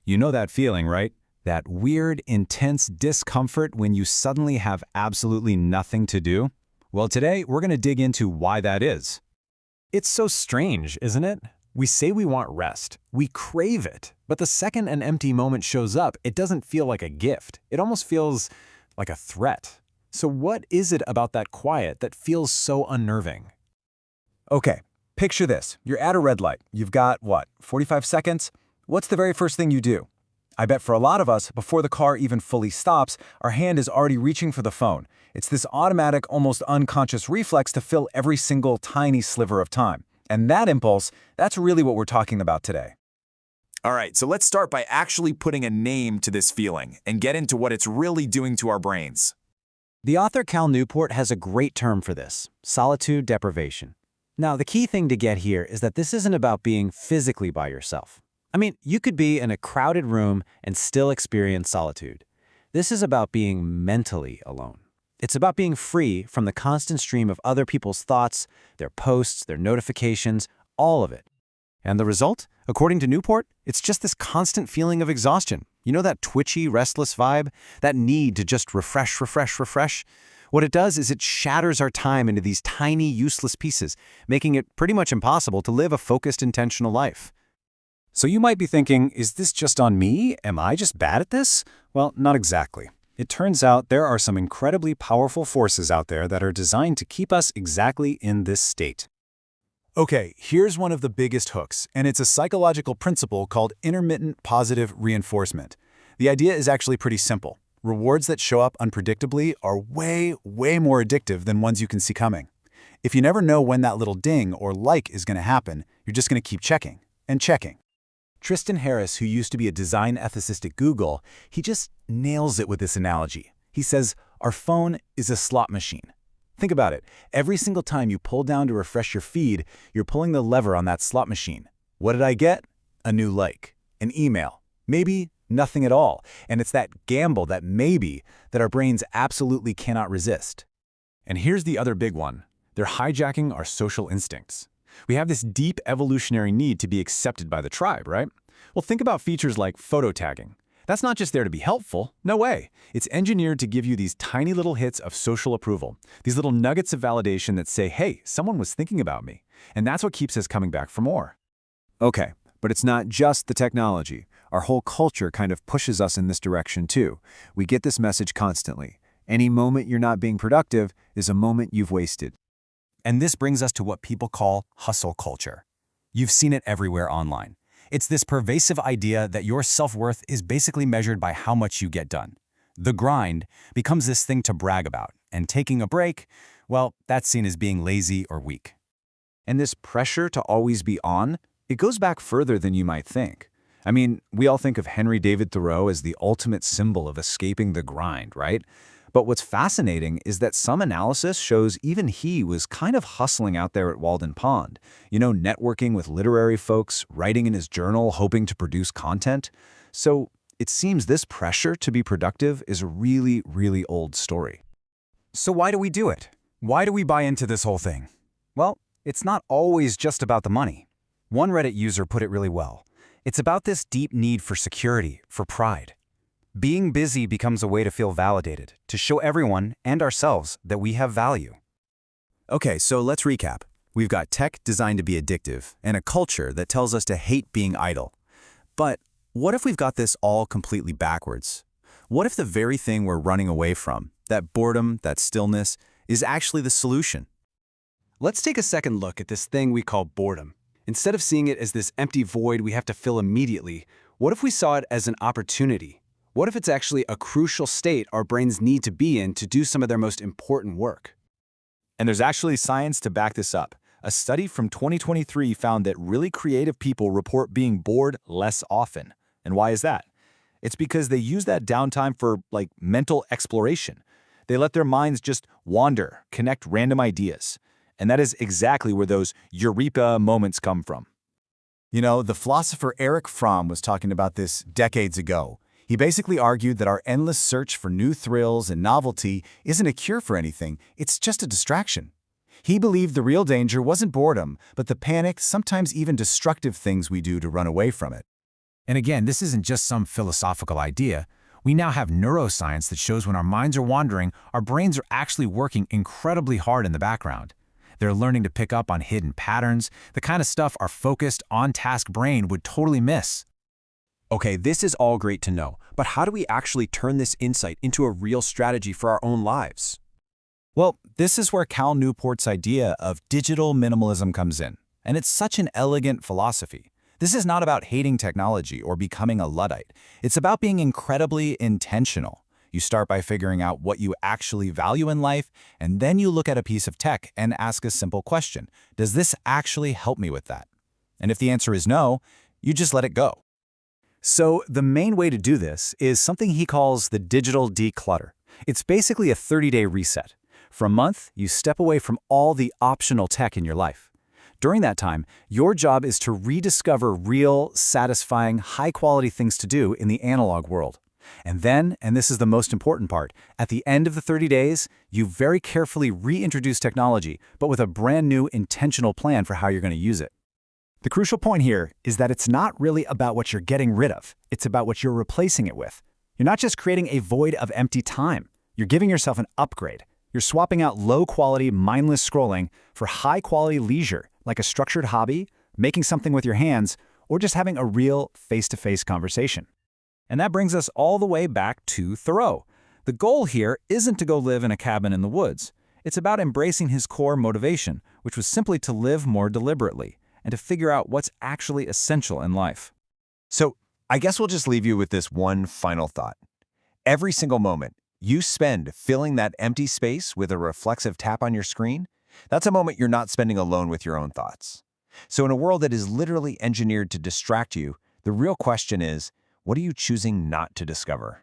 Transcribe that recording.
You know that feeling, right? That weird, intense discomfort when you suddenly have absolutely nothing to do? Well, today we're going to dig into why that is. It's so strange, isn't it? We say we want rest, we crave it, but the second an empty moment shows up, it doesn't feel like a gift. It almost feels like a threat. So what is it about that quiet that feels so unnerving? Okay, picture this. You're at a red light. You've got, 45 seconds? What's the very first thing you do? I bet for a lot of us, before the car even fully stops, our hand is already reaching for the phone. It's this automatic, almost unconscious reflex to fill every single tiny sliver of time. And that impulse, that's really what we're talking about today. All right, so let's start by actually putting a name to this feeling and get into what it's really doing to our brains. The author Cal Newport has a great term for this: solitude deprivation. Now, the key thing to get here is that this isn't about being physically by yourself. I mean, you could be in a crowded room and still experience solitude. This is about being mentally alone. It's about being free from the constant stream of other people's thoughts, their posts, their notifications, all of it. And the result? According to Newport, it's just this constant feeling of exhaustion. You know, that twitchy, restless vibe? That need to just refresh. What it does is it shatters our time into these tiny, useless pieces, making it pretty much impossible to live a focused, intentional life. So you might be thinking, is this just on me? Am I just bad at this? Well, not exactly. It turns out there are some incredibly powerful forces out there that are designed to keep us exactly in this state. Okay, here's one of the biggest hooks, and it's a psychological principle called intermittent positive reinforcement. The idea is actually pretty simple. Rewards that show up unpredictably are way more addictive than ones you can see coming. If you never know when that little ding or like is going to happen, you're just going to keep checking and checking. Tristan Harris, who used to be a design ethicist at Google, he just nails it with this analogy. He says, our phone is a slot machine. Think about it. Every single time you pull down to refresh your feed, you're pulling the lever on that slot machine. What did I get? A new like, an email, maybe nothing at all. And it's that gamble, that maybe, that our brains absolutely cannot resist. And here's the other big one. They're hijacking our social instincts. We have this deep evolutionary need to be accepted by the tribe, right? Well, think about features like photo tagging. That's not just there to be helpful. No way. It's engineered to give you these tiny little hits of social approval, these little nuggets of validation that say, hey, someone was thinking about me. And that's what keeps us coming back for more. Okay, but it's not just the technology. Our whole culture kind of pushes us in this direction too. We get this message constantly. Any moment you're not being productive is a moment you've wasted. And this brings us to what people call hustle culture. You've seen it everywhere online. It's this pervasive idea that your self-worth is basically measured by how much you get done. The grind becomes this thing to brag about, and taking a break, well, that's seen as being lazy or weak. And this pressure to always be on, it goes back further than you might think. I mean, we all think of Henry David Thoreau as the ultimate symbol of escaping the grind, right? But what's fascinating is that some analysis shows even he was kind of hustling out there at Walden Pond, networking with literary folks, writing in his journal, hoping to produce content. So it seems this pressure to be productive is a really old story. So why do we do it? Why do we buy into this whole thing? Well, it's not always just about the money. One Reddit user put it really well. It's about this deep need for security, for pride. Being busy becomes a way to feel validated, to show everyone and ourselves that we have value. Okay, so let's recap. We've got tech designed to be addictive and a culture that tells us to hate being idle. But what if we've got this all completely backwards? What if the very thing we're running away from, that boredom, that stillness, is actually the solution? Let's take a second look at this thing we call boredom. Instead of seeing it as this empty void we have to fill immediately, what if we saw it as an opportunity? What if it's actually a crucial state our brains need to be in to do some of their most important work? And there's actually science to back this up. A study from 2023 found that really creative people report being bored less often. And why is that? It's because they use that downtime for, mental exploration. They let their minds just wander, connect random ideas. And that is exactly where those eureka moments come from. The philosopher Erich Fromm was talking about this decades ago. He basically argued that our endless search for new thrills and novelty isn't a cure for anything, it's just a distraction. He believed the real danger wasn't boredom, but the panicked, sometimes even destructive things we do to run away from it. And again, this isn't just some philosophical idea. We now have neuroscience that shows when our minds are wandering, our brains are actually working incredibly hard in the background. They're learning to pick up on hidden patterns, the kind of stuff our focused, on-task brain would totally miss. Okay, this is all great to know, but how do we actually turn this insight into a real strategy for our own lives? Well, this is where Cal Newport's idea of digital minimalism comes in, and it's such an elegant philosophy. This is not about hating technology or becoming a Luddite. It's about being incredibly intentional. You start by figuring out what you actually value in life, and then you look at a piece of tech and ask a simple question. Does this actually help me with that? And if the answer is no, you just let it go. So the main way to do this is something he calls the digital declutter. It's basically a 30-day reset. For a month, you step away from all the optional tech in your life. During that time, your job is to rediscover real, satisfying, high-quality things to do in the analog world. And then, and this is the most important part, at the end of the 30 days, you very carefully reintroduce technology, but with a brand new intentional plan for how you're going to use it. The crucial point here is that it's not really about what you're getting rid of. It's about what you're replacing it with. You're not just creating a void of empty time. You're giving yourself an upgrade. You're swapping out low-quality, mindless scrolling for high-quality leisure, like a structured hobby, making something with your hands, or just having a real face-to-face conversation. And that brings us all the way back to Thoreau. The goal here isn't to go live in a cabin in the woods. It's about embracing his core motivation, which was simply to live more deliberately and to figure out what's actually essential in life. So, I guess we'll just leave you with this one final thought. Every single moment you spend filling that empty space with a reflexive tap on your screen, that's a moment you're not spending alone with your own thoughts. So in a world that is literally engineered to distract you, the real question is, what are you choosing not to discover?